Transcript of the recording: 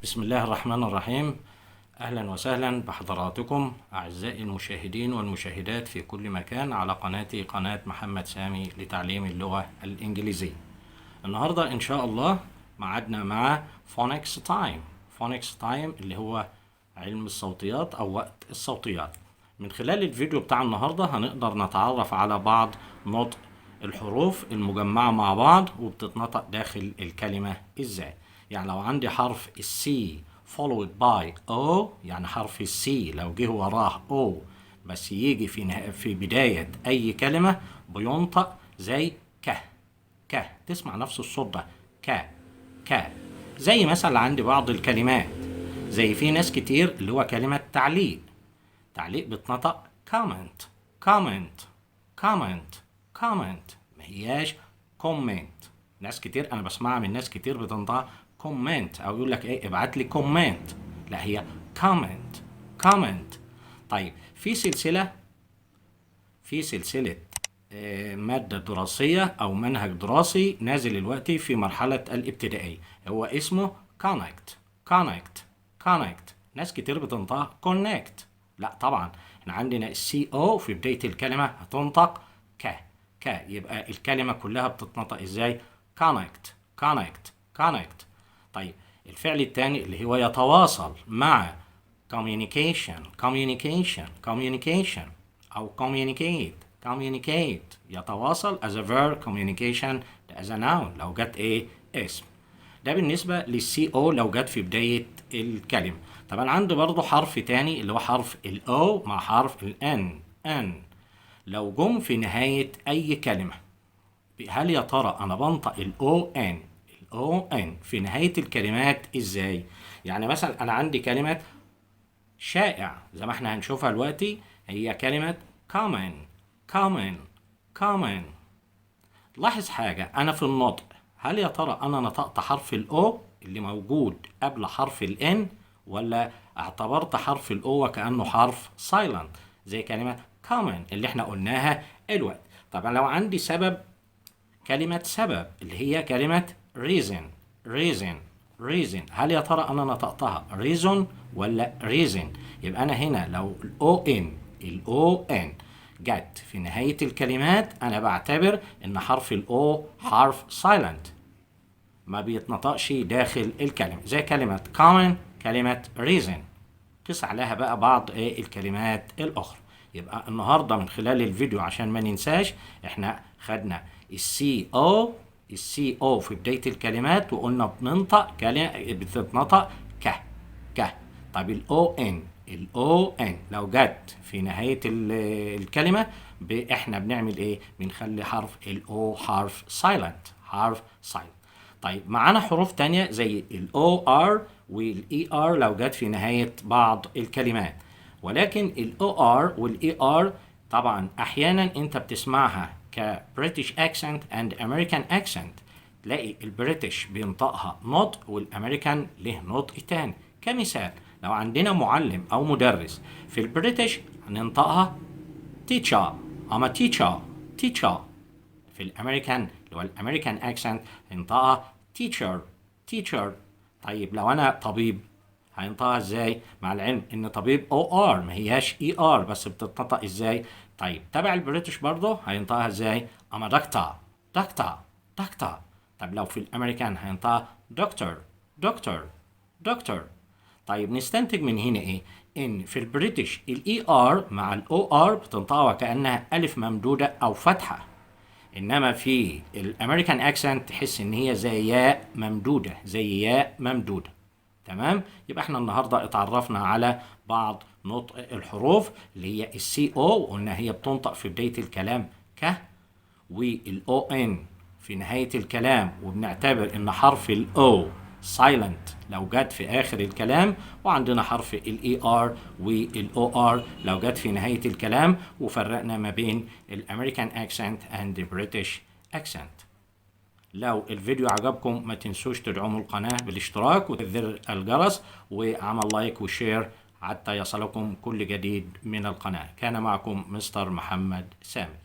بسم الله الرحمن الرحيم. أهلا وسهلا بحضراتكم أعزائي المشاهدين والمشاهدات في كل مكان على قناتي قناة محمد سامي لتعليم اللغة الإنجليزية. النهاردة إن شاء الله معادنا مع فونكس تايم. فونكس تايم اللي هو علم الصوتيات أو وقت الصوتيات. من خلال الفيديو بتاع النهاردة هنقدر نتعرف على بعض نطق الحروف المجمعة مع بعض وبتتنطق داخل الكلمة إزاي. يعني لو عندي حرف السي followed by O، يعني حرف السي لو جه وراه O بس يجي في بداية أي كلمة بينطق زي ك. تسمع نفس الصوت ده ك. زي مثلا عندي بعض الكلمات، زي في ناس كتير اللي هو كلمة تعليق بتنطق comment. ما هياش comment. ناس كتير انا بسمعها من ناس كتير بتنطق comment او يقول لك ايه ابعت لي comment، لا هي comment. طيب في سلسلة مادة دراسية أو منهج دراسي نازل دلوقتي في مرحلة الابتدائية، هو اسمه connect. ناس كتير بتنطق connect، لا طبعا احنا عندنا السي او في بداية الكلمة هتنطق ك. يبقى الكلمة كلها بتتنطق ازاي؟ connect. طيب الفعل الثاني اللي هو يتواصل مع communication أو communicate يتواصل as a verb، communication as a noun لو جت ايه اسم. ده بالنسبة للسي او لو جت في بداية الكلمة. طبعا عندي برضو حرف تاني اللي هو حرف الاو مع حرف الان لو جم في نهاية اي كلمة، هل يا ترى انا بنطق الاو ان في نهاية الكلمات ازاي؟ يعني مثلا انا عندي كلمة شائع زي ما احنا هنشوفها دلوقتي، هي كلمة common. لاحظ حاجة أنا في النطق، هل يا ترى أنا نطقت حرف الأو اللي موجود قبل حرف الإن، ولا اعتبرت حرف الأو وكأنه حرف silent زي كلمة common اللي احنا قلناها الوقت؟ طبعا لو عندي كلمة سبب اللي هي كلمة reason، هل يا ترى أنا نطقتها reason ولا reason؟ يبقى أنا هنا لو الأو إن جت في نهاية الكلمات أنا بعتبر إن حرف الأو حرف silent ما بيتنطقش داخل الكلمة، زي كلمة common، كلمة reason. قس عليها بقى بعض الكلمات الأخرى. يبقى النهاردة من خلال الفيديو عشان ما ننساش احنا خدنا السي او في بداية الكلمات وقلنا بننطق بتتنطق ك. طب الاو ان لو جت في نهاية الكلمة احنا بنعمل ايه؟ بنخلي حرف الاو حرف silent. طيب معانا حروف تانية زي الاو ار والاي ار لو جت في نهاية بعض الكلمات، ولكن الاو ار والاي ار طبعا احيانا انت بتسمعها كبريتش اكسنت اند امريكان اكسنت، تلاقي البريتش بينطقها نطق والامريكان له نطق تاني. كمثال لو عندنا معلم او مدرس في البريتش هننطقها teacher، اما teacher. في الامريكان اللي هو الامريكان اكسنت هننطقها teacher. طيب لو انا طبيب هينطقها ازاي؟ مع العلم ان طبيب او ار ما هياش اي ار بس بتتنطق ازاي؟ طيب تبع البريتش برضه هينطقها ازاي؟ اما دكتور. طب لو في الامريكان هينطقها دكتور. طيب نستنتج من هنا ايه؟ ان في البريتش الاي ار مع الاو ار بتنطقها وكانها الف ممدوده او فتحه، انما في الامريكان اكسنت تحس ان هي زي ياء ممدوده. تمام؟ يبقى احنا النهارده اتعرفنا على بعض نطق الحروف اللي هي السي او وقلنا هي بتنطق في بدايه الكلام ك، والاو ان في نهايه الكلام وبنعتبر ان حرف الاو silent لو جت في اخر الكلام، وعندنا حرف الاي ار والاو ار لو جت في نهايه الكلام، وفرقنا ما بين الامريكان اكسنت اند بريتش اكسنت. لو الفيديو عجبكم ما تنسوش تدعموا القناة بالاشتراك وتفعيل الجرس وعمل لايك وشير حتى يصلكم كل جديد من القناة. كان معكم مستر محمد سامي.